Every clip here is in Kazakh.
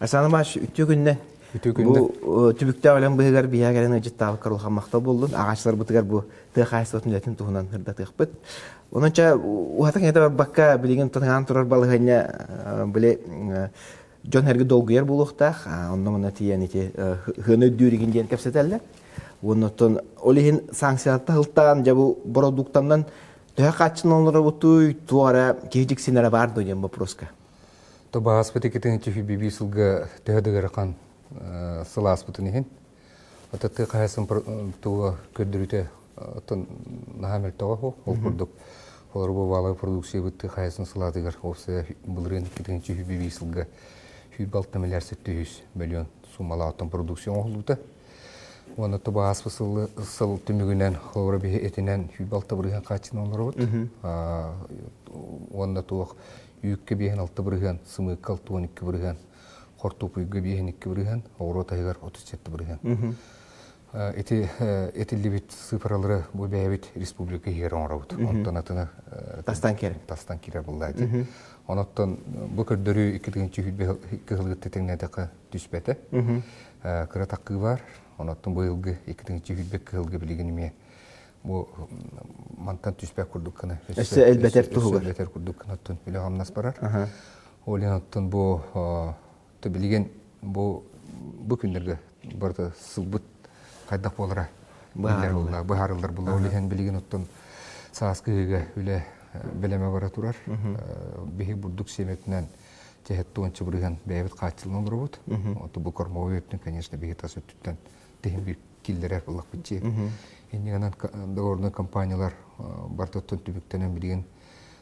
Asana baş ütü günden. Bu tübükte ölen bıhıgar biya gelen öcet tavuk karılhan makta buldun. Ağaçlar butıgar bu tığ kayısı ötündetin tuğunan hırda tığıpıt. Onunca uhatın yada bakka bilgin tanıgan turar balıhanya bile John Herge dolguyer buluqtaq. Ondan ona tiyen iti hını dürigin diyen kapseteller. Ondan olihin sanksiyatta hıltan bu produktandan tığ kaçın onlara butuy tuara kehicik sinere vardı diyen bu proska. То бааспыты кетен чифи биби сылга төһөдөгөр кан сылааспытын ихин. Отатты кайсын туга көдүрүтө тон нахамел того ол продукт. Олар бу бала продукция битти кайсын сылаатыгар опсе булрын кетен чифи биби сылга 1.6 миллион сумалаатын продукция олута. Оны то бааспысыл сыл түмүгүнөн олар би этинен 1.6 качын олар бут. Онда туак Үйікке бейін 6 бірген, сымыққал 12 бірген, қортуп үйге бейін 2 бірген, ауыр отайғар 37 бірген. Этілі бет сыпыралары бұл бәйбет республика ері оңыра бұд. Онтан атына Тастан керер бұл дайды. Онаттан бұл көрдірі 2-2 ғылғытты тәңнәдіқі түспәті. Кіра таққы бар, онаттан бұл ғылғы 2-2 ғылғы білігініме bu mantan tüspek kurduk kana. Elbeter tuğur. Elbeter kurduk kana tun bile hamnas parar. Olan tun bu tabiigen bu günlerde barda sılbıt kaydak bolara. Baharlar bular. Olan bilgin tun saaskıga öyle beleme bara turar. Bihi burduk semetinden cehet tuğançı bırıgan beyvet kaçılığın durubut. Bu korma öğretmen, конечно, bihi tas ötütten tehim bir killerer bulak bitçi. Ендігінен доғырны компаниялар бартоттын түбіктенен білген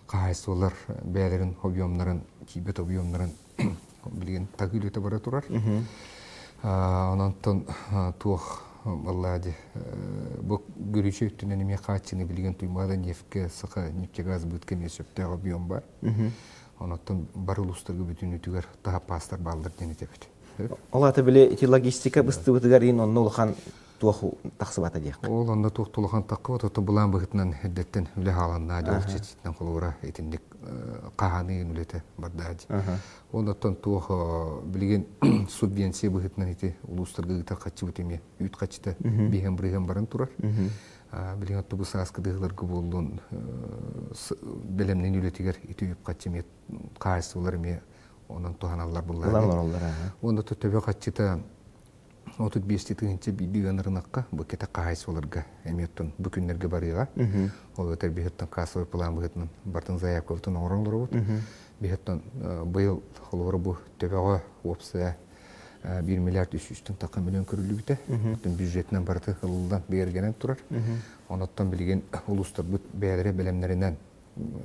қайсылар бәлерін, объемларын, кейбет объемларын білген тағылеті бара тұрар. Онантын туық Аллады бұл көріші өттінен еме қачыны білген тұймада нефтке, сықы, нефтке газ бұтке месөпті объем бар. Онантын барыл ұстырғы бүтін өтігер таға пастар балдар дені тепет. Олаты біле логистика бұсты бұтығар ең онны ұлған туоху тахсыбата дияқ. Ол онда туох тулахан таққы бат, оты бұлан бұғытынан әдеттен үлі халанна жол четсетінен қолуыра етіндік қағаны үлеті бардады. Ондаттан туох білген субвенция бұғытынан еті ұлыстырғы ғыта қатшы бұтеме үйт қатшыта бейген бірген барын тұрар. Білген атты бұсы асқыдығыларға болуын білемнен үлетігер еті үйіп қатшыме қайсы олар ме онан туғаналар бұлар. Ондатты төбе қатшыта Отут бестетігінші бейдіғанырынаққа бұл кеті қағайсы оларға әметтің бүкіндерге барыға. Ол өтер бейхеттің қасывай план бұғытның бартын заявковтың оңырыңлары бұд. Бейхеттің бұйыл олары бұл төбеға опсы 1 миллиард 300 таққа миллион көрілі біті. Бұттың бюджетінен барты ғылылдан бейергенен тұрар. Онаттан білген ұлыстар бұд бәйдері білемлерінен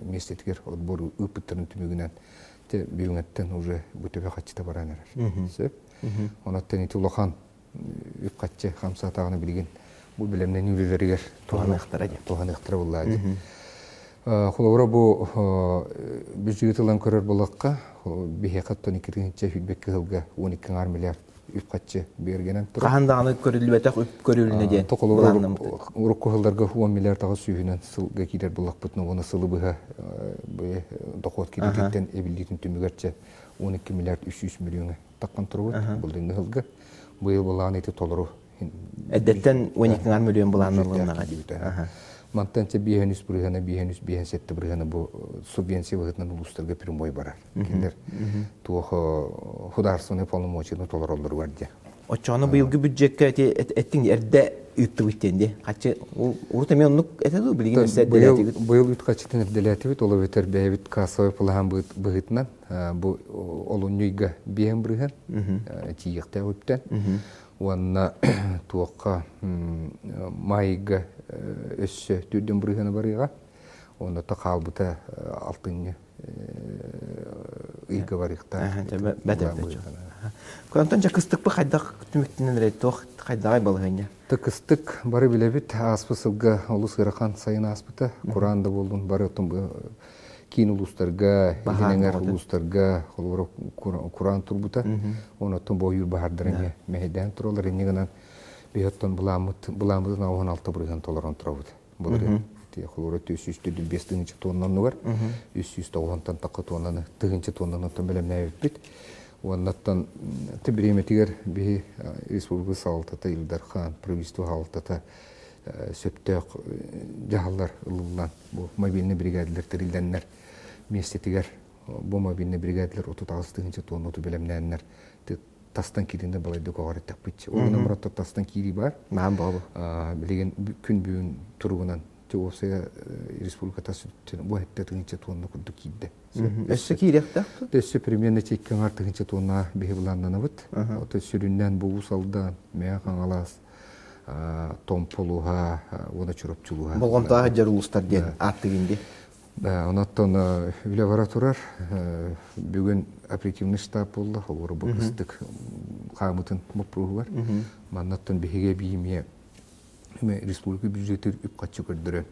местетігер отбор ұпыттырын түмігінен бейуңеттен уже бұл төбе қатшыта баран әрір. Онаттан еті ұлақан үпқатчы қамса атағыны білген бұл білемнен үйлерігер туған ұқтыра болады. Құлауыра бұл біз жүйетілен көрер болаққа бейхаттан 2-ші фидбеккі ғылға 12 миллиард үпқатчы бергенен тұр. Қағандағыны көрілі бәтіқ үп көріліне ден? Ұрыққы ғылдарға 10 миллиард ағы сүйінен сылға кейдер болақ бұтыны, оны сылы бұға доқуат кейдеттен әбілдейтін түмігерчі 12 миллиард 300 миллионы таққан тұру бұд. Бұлдың ғылға бұйыл болағын еті толыру. Әдеттен 12 миллион болағын ұлғынаға дейді. Мантанча бейхенүс бұрғаны, бейхенсетті бұрғаны бұл субвенция бұғытынан ұлыстарға прямой барар. Кендер туғы хударсыны полномочияны толыр олыр бар де. Очаны бұйылғы бюджетке әттің әрді үтті бүттенде. Қачы ұрты мен ұнық әтеді білген өсі әдделәті бүт? Бұйыл үт қачытын әдделәті бүт, олы өтер бәйбіт қасауы пылаған бұғытынан олын нүйгі бейхен бұрған, тиіқті өптен. Уанна туаққа майға өссі түрден бұрғаны барыға, онда тақалбыта алтын үйгі барықта. Құлантан жа қыстық бұл қайдақ түміктінен рейді тоқ қайдағай балығын? Қыстық бары біле біт, аспы сылға ұлыс ғырқан сайын аспыта, Құранда болдың бары өттің кейін ұлыстарға, едінеңер ұлыстарға Құран тұрбыта, оны өттің бойыр бағардырын мәйден тұралар, енегінен Бияттан буламытын 16 бұрыған толаран тұрауыды. Бұлары холора 345 тоннаны бар. 390 тақы тоннаны, 2 тоннаны төмелем нәйіп бит. Оннаттан тибіреметігер бей республика салтата Илдархан, правительство салтата сөптөк жағалар ұлылан. Бұл мобильный бригадилер тірілденлер, местетігер бұл мобильный бригадилер 36 тонны төмелем тастан киринде балайды коғар еттек бітші. Оғына мұратта тастан кири бар. Маған бағы. Білеген күн бүйін тұрғынан Осыя республиката сүттен бұл әтті тыңынча тонна күрді кейді. Өссі кейректі? Өссі примерно теккен ар тыңынча тонна бейі бұланнаны бұд. Оты сүріннен бұл салдан, мәя қаңалас, томполуға, оны чұрапчылуға. Болғымтаға жар ұлыстар ден аттығынде. Онаттан үлі бара тұрар, бүгін оперативный штаб болды, олары бұл кістік қамытын мұпруғы бар. Маннаттан бейге бейіме республика бюджеті үп қатшы көрдірі.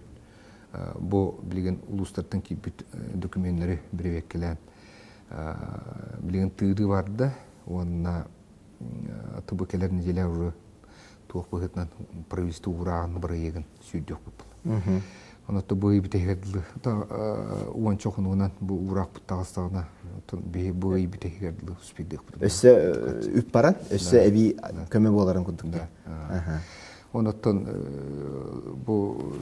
Бұл білген ұлыстардың кейбіт документтері біревеккелен. Білген тыйды барды, онына тұбыкелерін желі ұры туық бұғытынан правительство ұрағын бұры егін сүйдек бұл. Онатты бұғы бітегерділі. Оған чоқынуынан бұл ұрақ бұттағыстағына бұғы бітегерділі үспейдік бұл. Өссі үп баран, өссі әбей көмі боларын күндікті. Онаттан бұл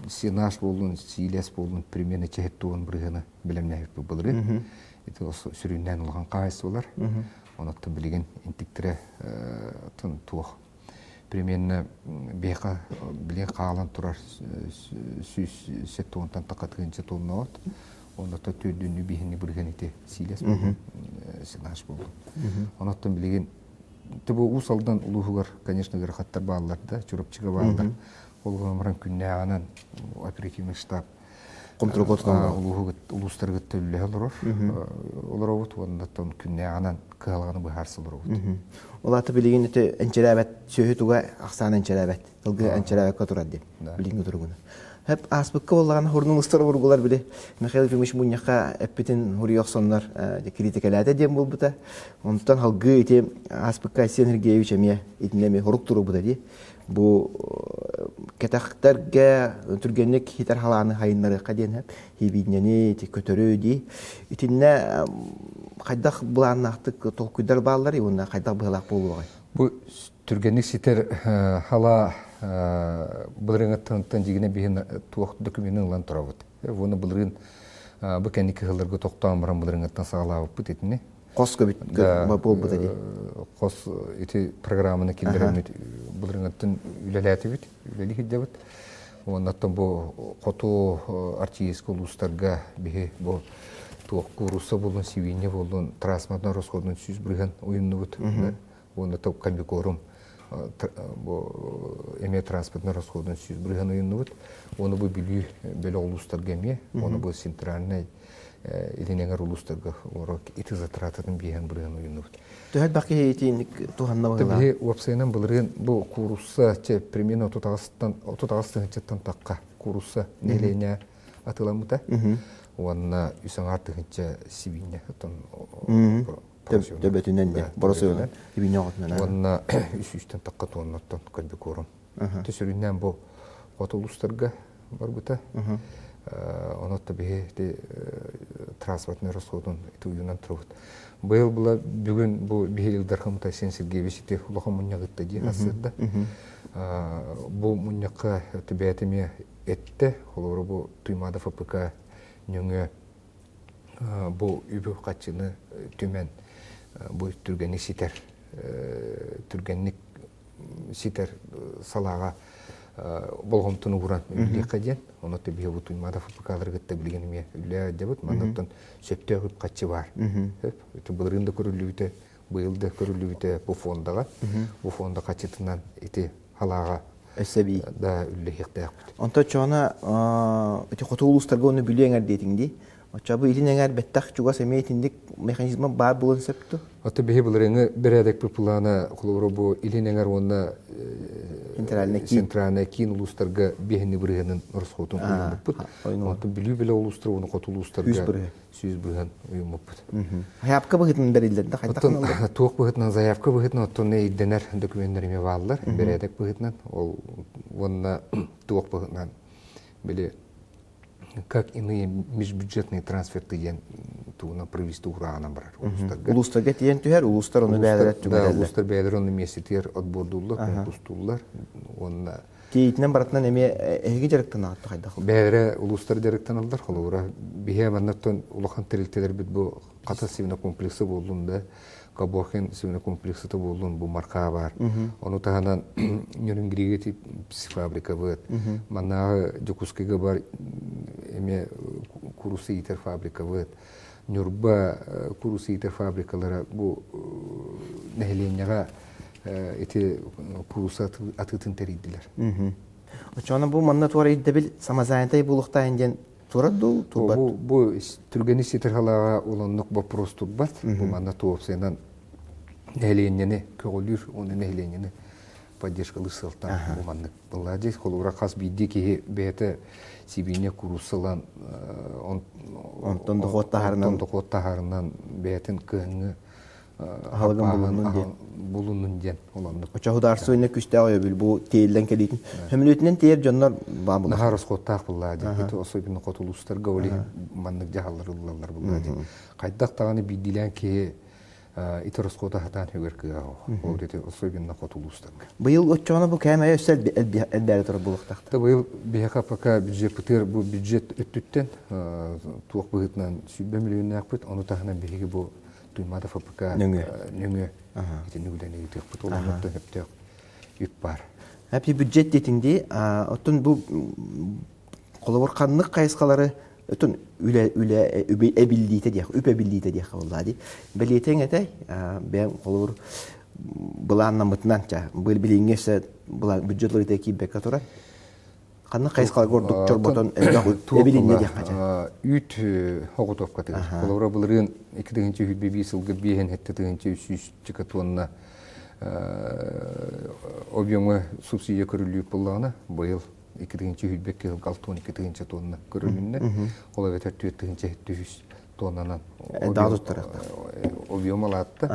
сенаш болуын, сийлес болуын примерно чехеттуын біргені білімнәйіп бұлыры. Это сүріннен ұлған қайсы олар. Онаттан білген интіктірі туық. Примерно білген қағалан тұрар сеттуынтан тақатығынша толына от. Онаттан төрдіңі бейінні бірген еті сийлес болуын, сенаш болуын. Онаттан білген Тыбы ұсалдан ұлығығар, конечно, ғырқаттар бағалар да, чұрапчыға бағалар. Олғы өмірін күнне ағынан оперативный штаб ұлыстар ғытты үлі алыр. Олар оғыт, ондаттан күнне ағынан қығалғаны бұхарсылыр оғыт. Олаты білеген еті әнчәрәбәт, сөйі туға ақсан әнчәрәбәт, тұлғы әнчәрәбәт көтұрад деп, білген тұрғыны. Hep aspıkka olağına horunun ıstarı vurgular bile. Mikhail Efemiş Munyaka epitin huriyoq sonlar kritikalade dem bol buta. Ondan halgı ete aspıkka Esen Hergeyeviç emiye itinlemi horuk turu buta diye. Bu ketaktarga türgenlik hitar halanı hayınları kadiyen hep hibineni kötörü diye. İtinne kaydak bulanaktık tolkuydar bağlar ya ondan kaydak bağlak bolu var. Bu türgenlik siter hala Бұлырыңа таңыттан жегіне бейін туақ документін ұлан тұра бұд. Оны бұлырын бұл кәнекі ғылырғы тоқтауын бұрын бұлырыңаттан сағалауып бұд етіне. Қос көбіт бол бұд әде? Қос еті программыны келдірімет бұлырыңаттан үләләті бұд, үләлі хедде бұд. Онаттан бұл қоту артиескі ұлыстарға бейі бұл туақ құрусы болын, севейне болын, трансматна расходын сүйіз бұрған ойынны бұд. Онаттан комбикорум эме транспортный расходын сүйіз бірген ойынны бұд. Оны бұл білі бөлі ұлыстарға әме, оны бұл центральный елінеңер ұлыстарға орық еті затырататын бейген бірген ойынны бұд. Төхәт бақи етейінік туғанна бағыла? Тәбі уапсайынан білген бұл құрусы примерно 30-тан таққа құрусы нелейіне атыламыда. Онына үсің артығынша сивине. Төбетінен де, бұрысы өңі, ебіне оғытынан. Онына үш-үштен таққа туғаннаттан көлбі көрім. Төсірінен бұл қоты ұлыстарға бар бұта. Онатта бейді транспортный расходын ұйынан тұрғыд. Бұл бұла бүгін бұл бейелдер қымыта Сен Сергеевич ете ұлаға мұнияғытта дейін асырды. Бұл мұнияққа төбәтіме әтті. Олары бұл тұймады ФПК нөңі бұл үбі қатшыны төмен bu türgenlik siter salağa bolğumtunu vuran ülke kadar onu tabii bu tuymada fabrikalar gitti bilgenime ülke debut manattan söptö gıp kaçı var hep bulurunda körülüyde bu yılda körülüyde bu fonda kaçıtından iti halağa Esebi da ülke hekte Anta çoğuna iti qotuluustarga onu bilýäňär diýdiňdi. Oça bu iliňär bettak çuga semeytindik mekanizma bar bolan septu. Ata behe bulurыңы bir edek bir plana kuluru bu iliňär onda Центральный кин улустарга бехни биргенин расходун уймуппут. Онтон билүү улустар уну котул улустарга сүйүз бирген уймуппут. Заявка быгытын берилдер да Оттон туок быгытынан заявка быгытынан оттон иденер документтер баалар бередек быгытынан ол вонна туок быгытынан били как иные межбюджетные трансферты ен туна провести урагана барар улустарга. Улустарга тиен түһәр, улустар оны бәдәрәт түгәлләр. Да, улустар бәдәр оны месетер отбордуллар, конкурстуллар. Онна Тиитнен баратынан эме эге жарыктан атты кайда. Бәдәре улустар жарыктан алдар холура. Бие маннаттан улахан терилтелер бит бу ката сивна комплексы болдунда. Кабохен сивна комплексы та болдун бу марка бар. Оны таһанан Нюрнбергге фабрика бар. Манна Жокускага бар эме куруситер фабрика бар. Нюрба куруситер фабрикалары бу нәһленяга эти курусат атытын теридилер. Очона бу манна туара иддебил самазаянтай булукта инден тураду турбат. Бу түргени ситер халага уланнык вопрос турбат. Бу манна тоопсенан нәһленене көгөлүр, оны нәһленене поддержкалы сылтан бу манны. Буллади холура хас бидди ки бете сибине курусалан онтон дохоттахарынан бетин кыгы булунун ден оланды. Очаһудар суйна күстә ойбил бу тейлден келитин. Хөмлөтнен тейер жоннор бабыл. Нахарыс коттак буллади. Бит особенно котулустар гавли маннык жаһаллар буллади. Кайдак таганы бидилен ки итерс кота хатан хөгөр кыга. Ол дете особенно котулустар. Быйыл очона бу кәмәй өсәл элдәре тора булыктакта. Быйыл бияка пока бюджет путер бу бюджет өттүттен туак быгытнан 100 миллион акпыт. Аны тагына биги бу туймада ФПК нөңө ити нүгден ити путулматты хептек үп бар. Хәпи бюджет детинди, оттон бу колоборканлык кайыскалары оттон үле эбилдите дия, үпебилдите дия буллади. Белетең әтәй, бәм колобор буланнан мытнан ча, бул билиңгесе була бюджетлары теки бекатора. Канны кайыскалар гордук чорботон эбилинде дия кача. Үт хоготовка тегез. Колобор булырын 2025 жылга бehen хетте 300 чекатонна объемы субсидия көрүлүү булганы быйыл 2025 жылга 6-12 тонна көрүлүнне. Ола ветер 400 тоннанан объем алатты.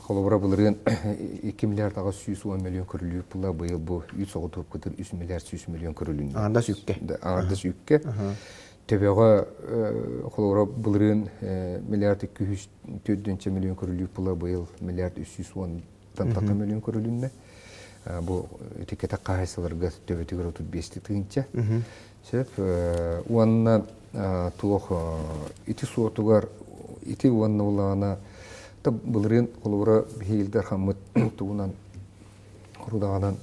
Холобра булырын 2 миллиард 610 миллион көрүлүү булла быйыл бу 3 миллиард 100 миллион көрүлүнне. Анда сүккө. Анда сүккө. Төбөгө холора булырын миллиард 204 миллион көрүлүү була быйыл миллиард 310 тантакы миллион көрүлүнне. Бу этикета кайсыларга төбөтүгөр 35 тыгынча. Сеп уанна туох ити суотугар ити уанна улана та булырын холора бейлдер хаммыт туунан курудаган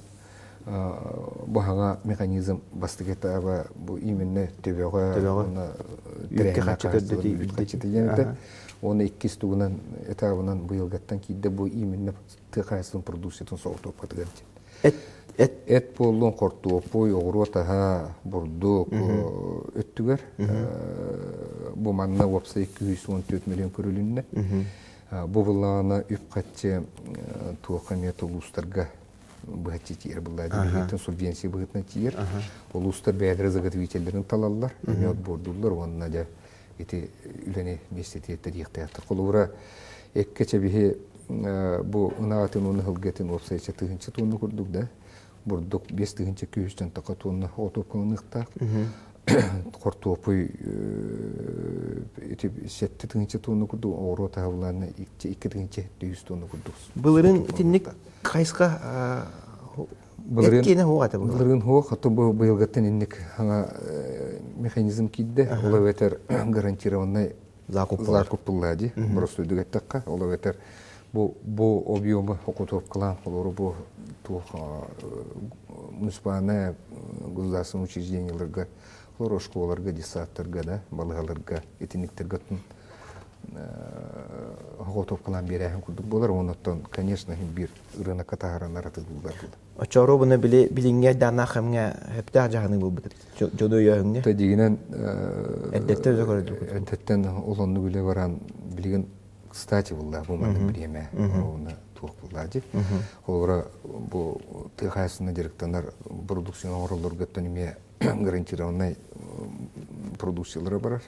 бахага механизм бастыгета бу именно төбөгө оны 2 стугунан этабынан быйылгаттан кийде бу именно тыкайсын продукциятын соотоп катыган. Эт болдон кортуопой огуротаха бурдук өттүгөр бу манна вапса 214 миллион көрүлүнне. Бу булана үп катчы туокамет улустарга бахчитер булады. Битен субвенция быгытна тиер. Улустар бәдер заготовительлерин талаллар, мед бордуллар, онна да эти үлене местететте диктатор. Колура эккече бихи бу унаатын уны хылгатын опсайча тыгынчы тонны курдук да. Бурдук 5 тыгынчы күйүстен такатонны отопкыныкта. Кортопой эти 7 тыгынчы тонны курдук, оро тавланы 2 тыгынчы 200 тонны курдук. Булырын тинник кайска Булырын хуак, аты быйылгаттан инник механизм кидде, ола ветер гарантированный закуп буллади, просто үдігеттаққа, ола ветер бу объемы окутоп кылан, олары бу муниципальный государственный учрежденияларга, олар школаларга, детсадтарга, балыгаларга, этинниктерге окутоп кылан берәһен курдук болар, онуттан, конечно, бир рынок катагаран аратылдылар булды. Очоро буны билиңге дана хэмге хептар жаганы бул бит. Жодо яңне. Та дигенен Эддетте өзөгөрдүк. Эддеттен олонну биле баран билген кстати булла бу маны биреме. Оны туох буллади. Олора бу тыхасына директорлар продукция ороллор гөттөнүме гарантированный продукциялары бар.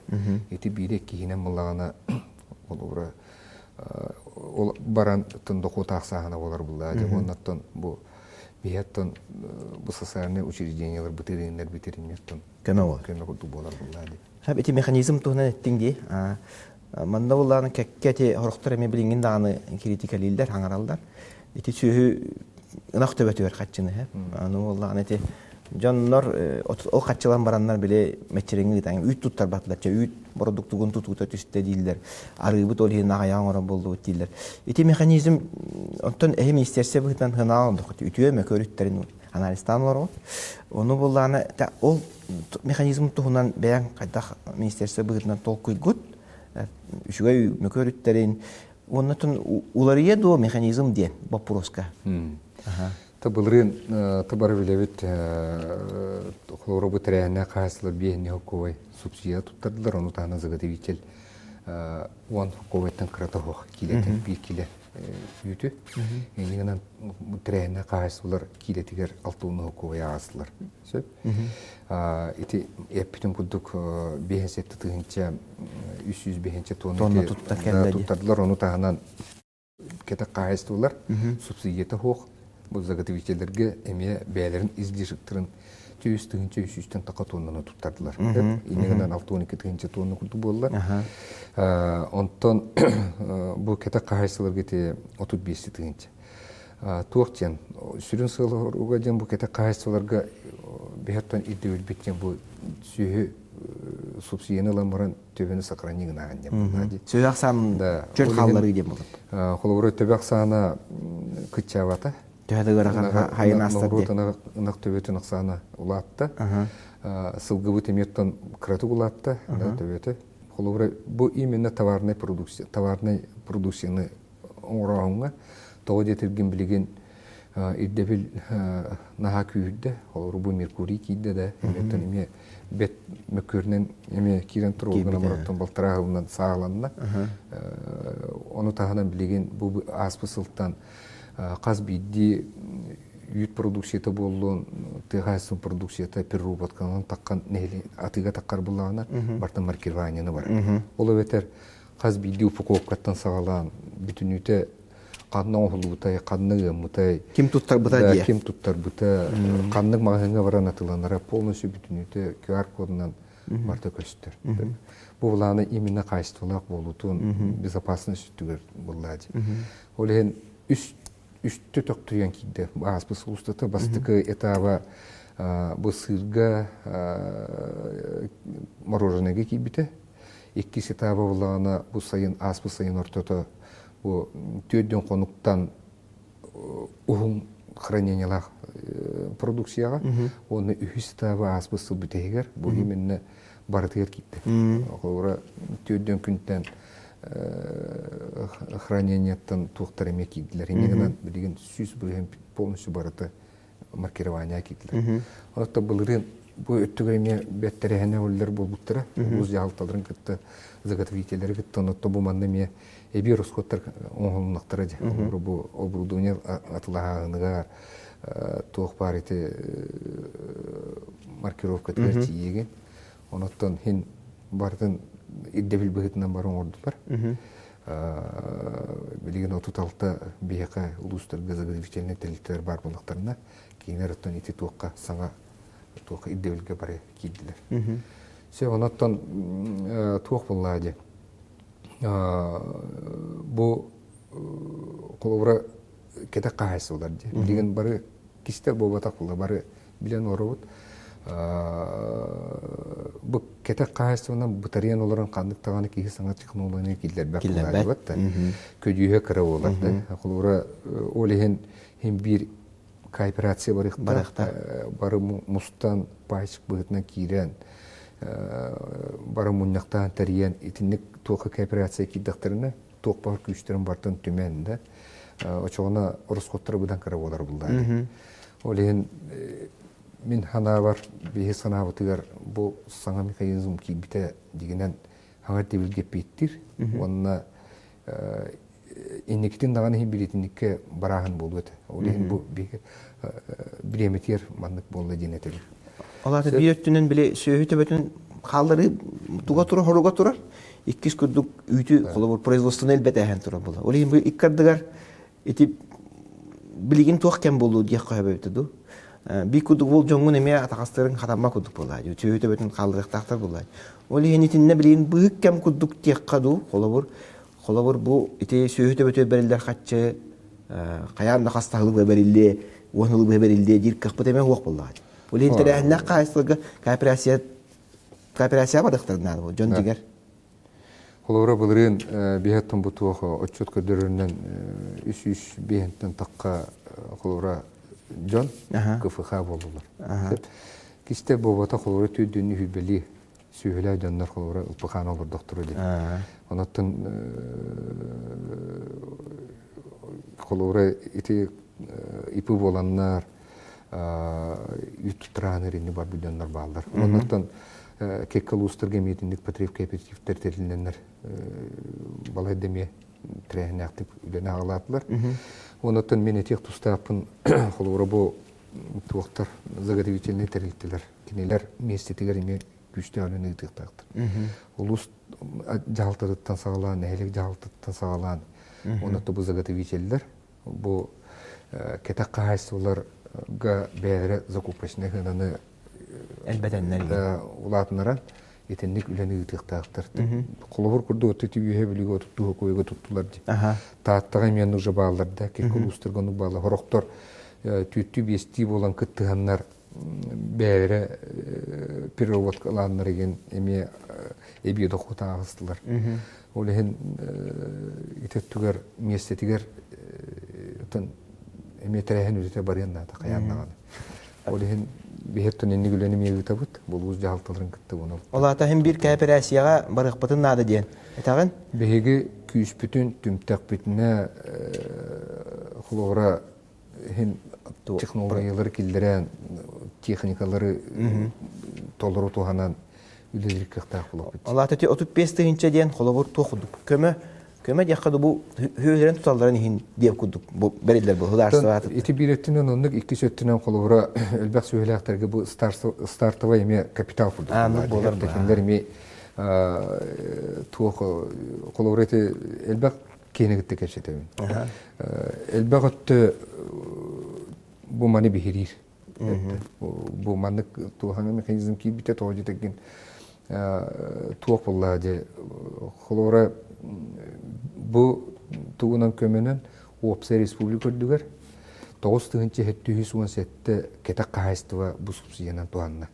Эти бире кийинен мулагана олора ол баран тындоку таксагана болар буллади. Оннаттан бу бияттан бу социальный учреждениялар битеринметтен көмө болар буллади. Хәп эти механизм туһунан эттиңди. Манда булларны кәккәте хорохтар эме билингин даганы критикалилдер, хаңаралдар. Эти сүйү ынак төбөтөр катчыны хәп. Аны булларны эти жоннор ол катчылан бараннар биле мечереңи таң үт туттар батлача үт продуктугун тутута түстө дилдер. Арыбыт ол хин аяң ора болду дилдер. Эти механизм онтон министерство бытан хынаалды. Үтүөмө көрүттерин анализтанлар. Оны булларны ол механизм туһунан бәян кайда министерство бытынан толкуйгут үчүгөй мөкөрүттерин оннотун уларыя до механизм де вопроска. Табылрын табар билебит хлоро бутряна каслар бехне хоковой субсидия туттардылар ону тана заготовитель он хоковайтан кратохох килетен 1 киле үтү энигенен бутряна каслар килетигер 6 хоковой аслар сөп ити эпитен кудук бехесетти тыгынча 300 бехенче тонна туттардылар ону танан кете каслар субсидията хох bu заготовительлерге эме бәйләрен излишектирин 300-300 така тоннаны туттардылар. Инегенен 6-12 тонна курду болдылар. Онтон бу кете кайсыларга те 35 тыгынча. Туактен сүрүн сылыгы ден бу кете кайсыларга бехаттан идеөл биткен бу сүйү субсидияларын баран төбөне сохранигин аган. Сөз аксан чөр халлары дем болот. Холовро төбөк саны кычабата. Төһәдәгәр хайын астар ди. Нак төбөтен аксаны улатты. Сылгыбы теметтен крату улатты, төбөтө. Холовро бу именно товарный продукцияны оңрауңга тоғы детирген билеген иддебил наха күйүдде, холовро бу меркурий кийде да, эметтен эме бет мөкөрнен эме кирен турулгана бараттан балтырагынан сааланна. Ону тагынан билеген бу аспысылтан каз бидди үйт продукцияты болуын, тыгайсын продукцияты переработканын таккан нели атыга таккар буллагана бартын маркированияны бар. Ол өтер каз бидди упаковкаттан сагалан бүтүнүтө канны оңулутай, канны гымытай. Ким туттар бута дия. Ким туттар бута, канны магазинга баран атыланара полностью бүтүнүтө QR кодунан барта көстөр. Бу буланы именно качестволак болутун безопасность түгөр буллади. Ол ен үстті төктүрген кейді. Аспыс ұлыстаты бастықы этаба бұл сырға мороженеге кейбіті. Еккес этаба бұлағына бұл сайын, аспыс сайын ортаты бұл төдден қонуқтан ұғын хранениялақ продукцияға. Оны үхіс этаба аспыс сыл бітегер. Бұл еменні барытығыр кейді. Қолыра төдден күнттен хранениеттен туқтарыме кейділер. Енегінен білген сүз бұлген полностью барыты маркирования кейділер. Онықта бұлырын бұл өттігіреме бәттәрәхіне өлілер бол бұттыра. Өз жағылталырын күтті заготовителері күтті. Онықта бұл маңда ме әбей росқоттар оңғылынақтары де. Бұл обрудуне атылағынығар туық бар еті маркировка тәрті еген. Онықтан хен бардың иддебил быгытынан барын ордулар. Билеген отуталта бияка улустарга заготовительный телектер бар болуктарына кейинер оттон ити туокка саңа туокка иддебилге бары кийдилер. Се онаттан туок боллади. Бу колобра кете кайсы болар ди. Билеген бары кистер болбатак болар бары билен оробут. Бұл кете қайсынан бұтариян оларын қандықтағаны кейі саңа технологияны келдер бәк болады. Көдүйе кірі оларды. Құлыра олеген бір кооперация барықта. Бары мұстан пайшық бұғытынан кейрен. Бары мұннақтан тәриян етінік тоқы кооперация кейдіқтеріне тоқ бар күштерін бартын төменді. Очоғына ұрысқоттары бұдан кірі олар бұлдайды. Олеген мен хана бар, бейе санабытыгар бұл саңа механизм кейбіті дегенен хаңар дебілге пейттір. Онына иннектин даганы билетинникке барахан болует. Олеген бу биреметер маннык болду денетер. Алаты биөттүнөн биле сөйөтөбөтүн халдары туга тура хоруга турар. Иккис күрдүк үйтү колобур производствону элбет ахен тура бола. Олеген бу иккардыгар эти билигин туак кем болду дия койбөтү ду. Би күрдүк бол жоңун эме атакастырын хатамма күрдүк бола. Сөйөтөбөтүн халдырыктактар бола. Олеген итинне билигин бык кем күрдүк тиек каду колобур бу ити сөйөтөбөтө берилдер катчы каянда хастагылы берилди, онулы берилди, дир кыппыт эме уак болду. Олеген терехне кайсылыгы кооперация бадыктарына бу жон жигер. Колора былырын бехеттен бутуох отчет көдөрүнөн үс бехеттен такка колора жон КФХ болдулар. Кисте бобата колора түйдүнү хүбели сүйөлө жоннор колора ылпыкан олор доктору деп. Онотон колора ити ипи боланнар ютутранер ини бар билjonlar баалар. Онотон кеккел устырга метиндик потреб кооперативтер терилненер балай деме трехне актив үлене алатлар. Онотон мен этек тустапын колора бу туактар заготовительный терилтилер. Кинелер местетигер эме күчтө алыны тыктактыр. Улус жалтырыттан сагалан, элек жалтырыттан сагалан. Онотон бу заготовительдер бу кетак кайсыларга бәре закупочный хынаны Элбетеннер. Улатнаран етенник үлені тыктактыр. Колобур курду отти үйе билиге отутту койго туттулар ди. Тааттага мен уже бааларда кеккел устырганы баала хороктор түттү бести болан кыттыганнар бәре переводкаланнар еген эме эбиде хотагыстылар. Олehen итеттүгер местетигер тон эме терехен үтө барыянда каяннаган. Олehen бехеттен энни гүлени меги табыт, бул уз жалтыларын кытты буну. Олата hem bir kooperasiyага барыкпытын нады ден. Этагын Беги күспүтүн түмтак бүтүнө хлора hem технологиялар килдерен техникалары толору туханан үлелик кыктак болуп. Олата 35-тинче ден холобур тохудук. Көмө жаккады бу хөөлөрүн туталдарын хин деп кудук. Бу берилдер бу хударсыат. Эти билеттинен ондук 2 сөттүнөн колобура элбек сөйлөктөргө бу стартовый эме капитал курдук. Болар бу. Текендер эме туох колобура эти элбек кенегитте кечетебин. Элбек отты бу мани бихирир. Бу маны туохана механизм кибите тоожу деген туох боллади. Колобура bu tuğunan kömenen Opse Respublika düger 9-7 ketak kahayıstıva bu subsidiyanan tuğanına.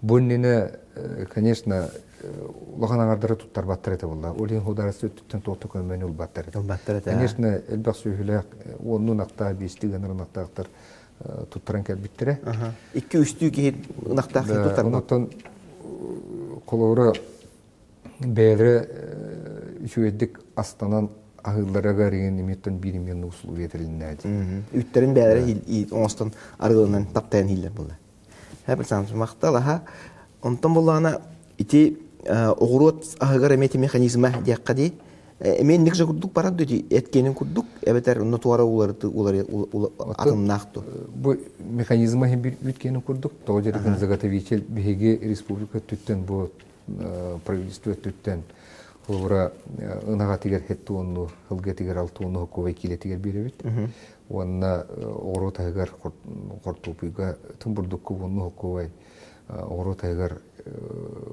Bunun конечно, улахан аңардары туттар баттар эте болла. Олин хударасы өттүттен тооту көмөнү ул баттар эте. Конечно, элбак сөйлөк онун акта бестиген ырнактактар туттаран келбиттере. 2-3 ки ынактак туттар. Онотон колора бери үчүэдик астанан агыллара гарыгын эметтен 1 миллион услуг берилинеди. Ütтерин бери оңостон аргылынан таптайын хиллер болду. Хәбер санс мактала онтон боллана ити огурот агар эмети механизма дияққади мен ник жагудук барат ди эткенин курдук эбетер уну туара улар атымнакту. Бу механизма хем бир үткенин курдук. Тоожерген заготовитель беге республика түттен бу правительство түттен Олора ынага тигер хеттуунну, хылга тигер алтуунну хокковай килетигер беребит. Уанна оро тайгар кортупуйга тымбурдук кубунну хокковай оро тайгар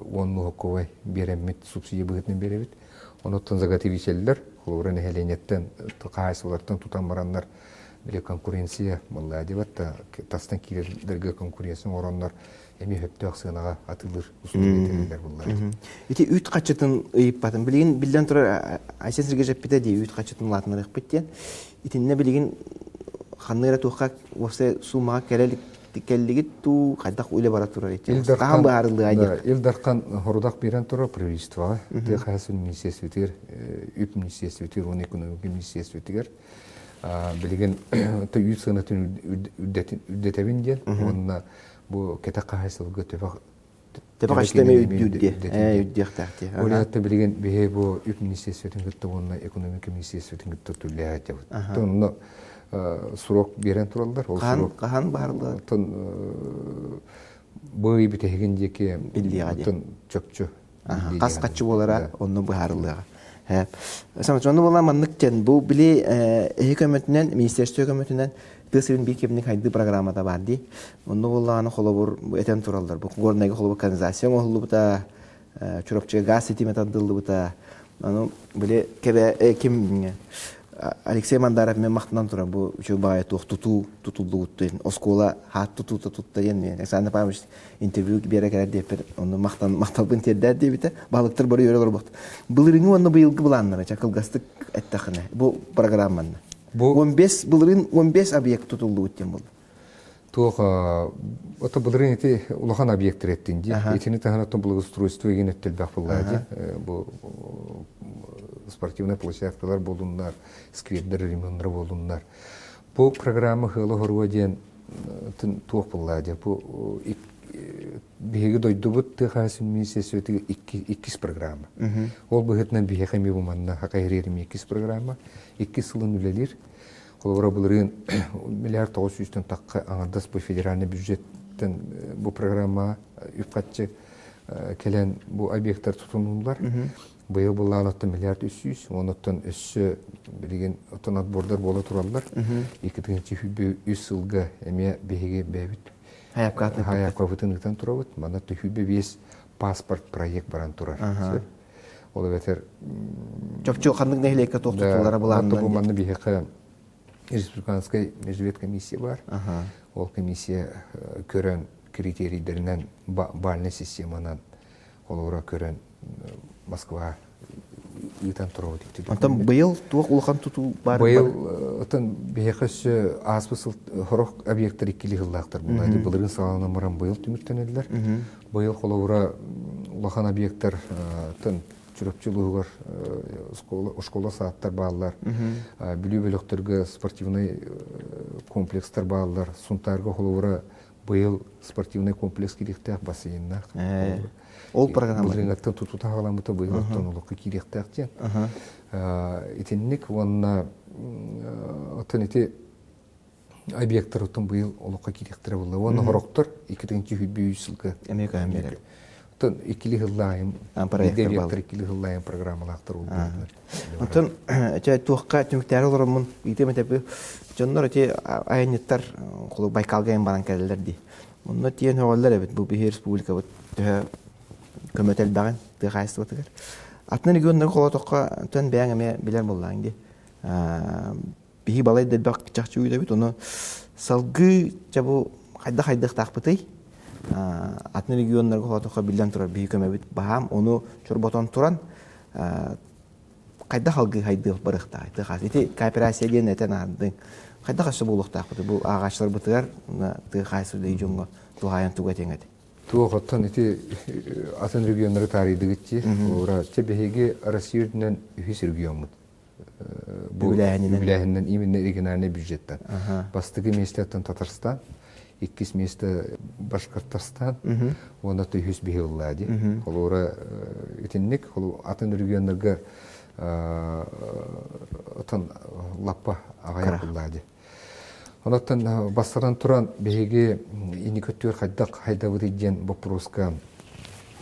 уанну хокковай береммит субсидия быгытын беребит. Оноттон заготовителлер, олора нехеленеттен кайсылардан тутан бараннар биле конкуренция малла дебатта тастан килердерге конкуренция ороннар эми хөптөк сынага атылыр услугетелер булар. Ити үт качытын ыйып батын билген билден тура Айсен Сергей жаппиде ди үт качытын латынырык биттен. Итинне билген ханныра тухак восе сумага келлиги ту кайдак уйле бара турар ити. Кан баарылды айдык. Илдаркан хорудак берен тура правительство, те хасыл министрликтер, үп министрликтер, он экономик министрликтер билген то үт сынатын үддетебин ден. Онна бу кета кайсылга төбөк Тебе качтаме үддүдде. Үддехтахти. Олятта билген бихе бу үп министрликтин гыттыгына экономика министрликтин гытты түлләҗә. Тонно сурок берен туралдар. Ол сурок Кахан барлы. Тон бой битегендеке тон чөкчө. Каскачы болара онны барлыга. Самат жонду була манныктен бу били хөкөмөтүнөн, министрлик хөкөмөтүнөн тысырын бир кемник хайды программада барды. Онны буланы холобур этен туралдар. Бу горнеге холобур канализация оңлубута, чуропчуга газ сетимет адылыбыта. Аны били кебе ким Алексей Мандаров мен мактанан тура бу чөбай тутулду уттен. Оскола хат тутта ен. Александр Павлович интервью бере керек деп оны макталбын тердер дебите. Балыктар бары өрөлөр бакты. Былырыны оны быйылгы буланнар, чакылгастык эттахына. Бу программаны. 15 объект тутулду уттен бул. Туга ото былырын эти улахан объекттер еттинди. Этини таханаттан благоустройство ген эттел бакыллади. Бу спортивный площадкалар болундар, сквердер ремонттар болундар. Бу программа хылы хорводен туох буллади. Бу биһиги дойдубут тыхасын министрликтеги 2 программа. Ол быһытнан биһи хами буманна хакайрерим 2 программа, 2 сылын үлелер. Колора булырын миллиард 900 такка аңардас бу федеральный бюджеттен бу программа үпкатчы келен бу объекттер тутунулар. Быйыл булланатты миллиард 300, онуттан өссө билген отон отбордар бола тураллар. 2-3 жылга эме беге бебит. Хаяпка вытыныктан турабыт. Мана төһүбе вес паспорт проект баран турар. Ол ветер Чокчо кандык нехлекке токтотулары буландан. Бу манны беге республиканская межвет комиссия бар. Ол комиссия көрөн критерийлеринен бальный системанан олора көрөн Москва итан турабыт. Антан быйыл туак улахан туту бар. Быйыл отан бехеш аспысыл хорох объекттер икили хыллактар булады. Былырын салана маран быйыл түмүттенелер. Быйыл холовра улахан объекттер тын чүрөпчүлүгөр школа сааттар баалар. Билүү бөлөктөргө спортивный комплекстер баалар. Сунтарга холовра быйыл спортивный комплекс киректек бассейннар. Ол программа. Былырынгаттан тутута халамыта быйылаттан улукка киректек тен. Итинник онна отонити объекттер отон быйыл улукка киректер болду. Онна хороктор 2-3 жылга Америка берер. Тон икили хыллайым, объекттер икили хыллайым программалактар болду. Антон туакка түмүктөр олормун итеметепи жоннор эти айнеттер колу Байкалгайын баран келдерди. Онно тиен хаваллар эбит бу бир республика бут көмөтөл багын тыгайсы батыр. Атны региондар колотокка төн бәң эме билер боллаң ди. Бихи балай дебак чакчы үйдө бит, оны салгы жабу хайда тақпытай. Атны региондар колотокка билен турар бихи көмө бит бахам, оны чорботон туран кайда халгы хайды барыкта. Ити кооперация деген этен андын. Кайда кашсы болуктак бу агачлар бытыр тыгайсы дейжонго тугаян тугатеңет. Туохоттан ити атын регионнары таридыгытчи, ора чебеге Россиянын үхис регионмут. Бу үләһинен именно региональный бюджеттен. Бастыгы местеттен Татарстан, 2 месте Башкортостан, онда үхис бихиллади. Ора итинник, атын регионнарга атын лаппа агая буллади. Онотан бастаран туран беге иникөттөр хайда вырыден вопроска.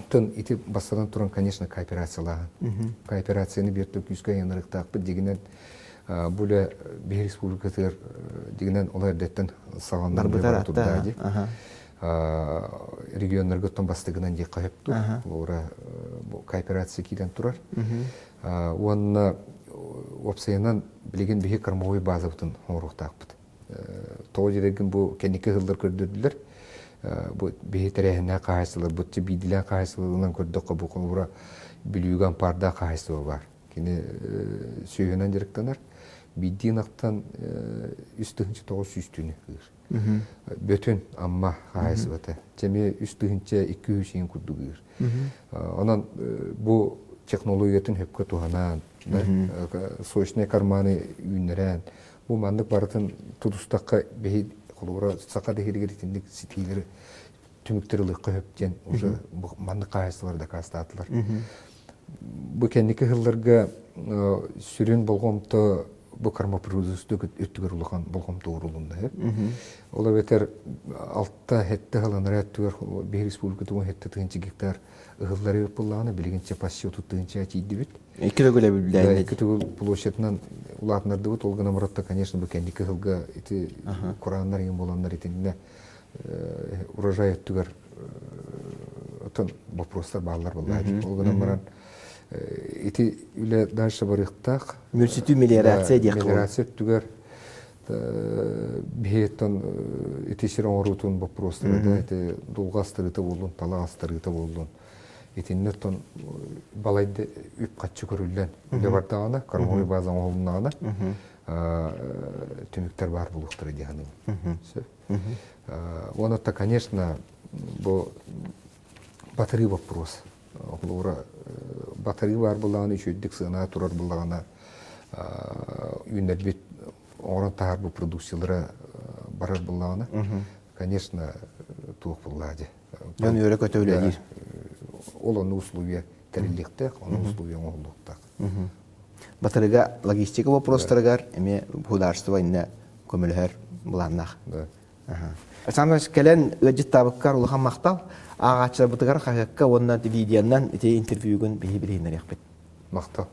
Тон ити бастаран туран, конечно, кооперациялар. Кооперацияны бертөк күскө янырыктакпы дегенен буле бе республикатыр дегенен олар деттен сагандар бар турдади. Регионнарга тон бастыгынан дек кайыпту. Олар кооперация киден турар. Онна опсаянан билеген беге кормовой базабытын оруктакпыт. Тоожереген бу кенеке хылдар көрдүрлөр. Бу бехтерехне кайсылар, бу бидилен кайсыларынан көрдөк бу колура билүүгөн парда кайсылар бар. Кини сүйөнөн директанар бидинактан үстүнчө 900 түнү. Бөтөн амма кайсыбата. Жеме үстүнчө 200 курдугур. Анан бу технологиятын хөпкө туханан, сочный карманы үйнөрөн бу мандык барытын тудустакка беги колора сака дегерге тиндик ситилери түмүктөрүлүк көптен уже манны кайсылар да кастатлар. Бу кенники хылларга сүрүн болгомто бу кармопродукту өттүгөр улган болгомто урулунда. Ола бетер алтта хетте халанара өттүгөр бир республика туган хетте 2 гектар ыллары булланы билгенче почти 30 чийдибит. Икки гөле билдәй. Икки площадьнан улатнарды бут олгана маратта, конечно, бу кенники хылга ити Кураннар ем боланнар итинне урожай өттүгөр отон вопростар баалар буллар. Олгана маран ити үле дальше барыктак Мөлсүтүү мелиорация диякы. Мелиорация өттүгөр бихеттон ити широн вопростар да ити дулгастырыты болдун, талаастырыты болдун. Итиннертон балайды үп катчы көрүлгөн. Үле бардагана, кармой базан олунгана түмүктөр бар булуктар дияны. Онотта, конечно, бу батарея вопрос. Олора батарея бар булганы үчүдүк сына турар булганы үнербит орон таар бу продукциялары барар булганы. Конечно, тук буллады. Яны өрө көтөлөдүр. Олон условия териликте, onun условия оңлуктак. Батарея логистика вопростарыгар эме государство инне көмөлөр буланнак. Санаш келен ыжыт табыккар улахан мактал агачы бутыгар хакка онна видеоннан ите интервьюгун бии билинер якпет. Мактал.